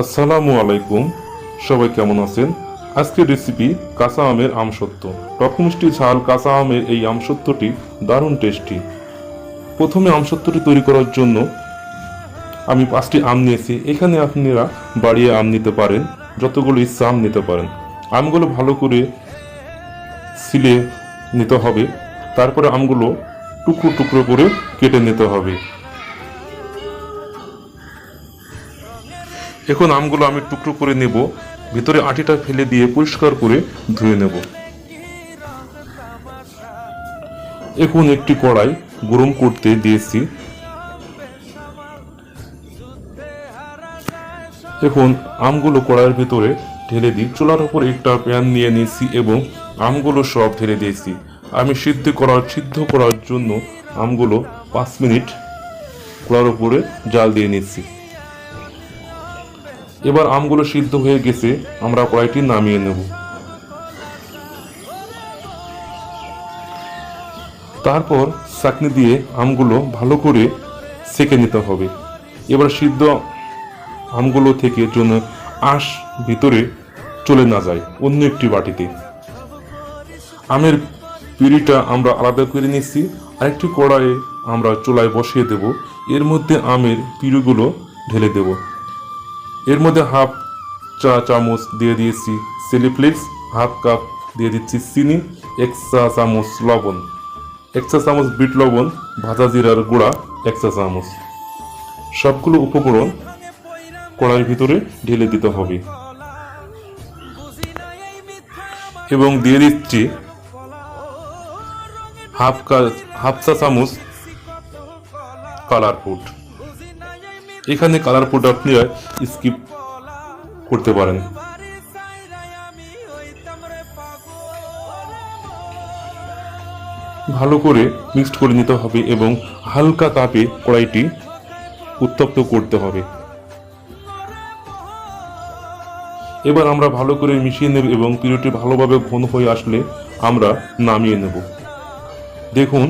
আসসালামু আলাইকুম, সবাই কেমন আছেন? আজকের রেসিপি কাঁচা আমের আমসত্ত্ব। টক মিষ্টি ঝাল কাঁচা আমের এই আমসত্ত্বটি দারুণ টেস্টি। প্রথমে আমসত্ত্বটি তৈরি করার জন্য আমি 5টি আম নিয়েছি। এখানে আপনারা বাড়িয়ে আম নিতে পারেন, যতগুলো ইচ্ছা আম নিতে পারেন। আমগুলো ভালো করে ছিলে নিতে হবে। তারপরে আমগুলো টুকরো টুকরো করে কেটে নিতে হবে। এখন আমগুলো আমি টুকরো করে নেব, ভিতরে আটিটা ফেলে দিয়ে পরিষ্কার করে ধুয়ে নেব। এখন একটি কড়াই গরম করতে দিয়েছি। এখন আমগুলো কড়াইয়ের ভিতরে ঢেলে দিই। চুলার উপর একটা প্যান নিয়ে নিয়েছি এবং আমগুলো সব ঢেলে দিয়েছি। আমি সিদ্ধ করার জন্য আমগুলো 5 মিনিট কড়ার উপরে জাল দিয়ে নিচ্ছি। এবার আমগুলো সিদ্ধ হয়ে গেছে, আমরা কড়াইটি নামিয়ে নেব। তারপর ছাঁকনি দিয়ে আমগুলো ভালো করে সেঁকে নিতে হবে। এবার সিদ্ধ আমগুলো থেকে যেন আঁশ ভিতরে চলে না যায় অন্য একটি বাটিতে। আমের পিউরিটা আমরা আলাদা করে নিচ্ছি। আরেকটি কড়াইয়ে আমরা চুলায় বসিয়ে দেব। এর মধ্যে আমের পিউরিগুলো ঢেলে দেব। এর মধ্যে হাফ চা চামচ দিয়ে দিয়েছি চিলি ফ্লেক্স, হাফ কাপ দিয়ে দিচ্ছি চিনি, 1 চা চামচ লবণ, 1 চা চামচ বিট লবণ, ভাজা জিরার গুঁড়া 1 চা চামচ। সবগুলো উপকরণ কড়াইয়ের ভিতরে ঢেলে দিতে হবে এবং দিয়ে দিচ্ছি হাফ চা চামচ কালার ফুড। এখানে কালার ফুড আপনারা স্কিপ করতে পারেন। ভালো করে মিক্সড করে নিতে হবে এবং হালকা তাপে কড়াইটি উত্তপ্ত করতে হবে। এবার আমরা ভালো করে মিশিয়ে নেব এবং পিউরিটি ভালোভাবে ঘন হয়ে আসলে আমরা নামিয়ে নেব। দেখুন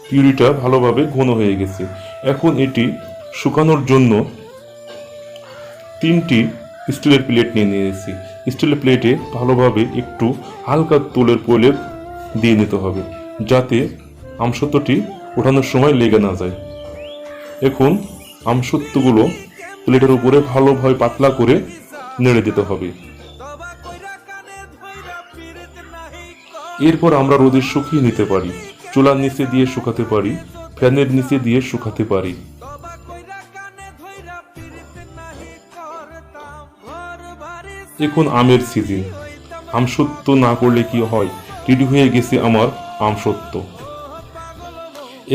পিউরিটা ভালোভাবে ঘন হয়ে গেছে। এখন এটি শুকানোর জন্য 3টি স্টিলের প্লেট নিয়ে নিয়েছি। স্টিলের প্লেটে ভালোভাবে একটু হালকা তুলের প্রলেপ দিয়ে নিতে হবে, যাতে আমসত্ত্বটি ওঠানোর সময় লেগে না যায়। এখন আমসত্ত্বগুলো প্লেটের উপরে ভালোভাবে পাতলা করে নেড়ে দিতে হবে। এরপর আমরা রোদে শুকিয়ে নিতে পারি। চুলার নিচে দিয়ে শুকাতে পারি, ফ্যানের নিচে দিয়ে শুকাতে পারি। এখন আমের সিজন। আমসত্ত্ব না করলে কি হয়, রেডি হয়ে গেছে আমার আমসত্ত্ব।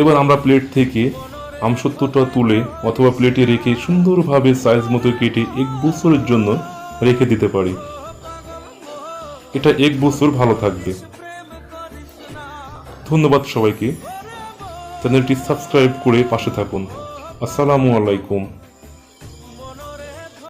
এবার আমরা প্লেট থেকে আমসত্ত্বটা তুলে অথবা প্লেটে রেখে সুন্দরভাবে সাইজ মতো কেটে 1 বছরের জন্য রেখে দিতে পারি। এটা 1 বছর ভালো থাকবে। ধন্যবাদ সবাইকে। চ্যানেলটি সাবস্ক্রাইব করে পাশে থাকুন। আসসালামু আলাইকুম।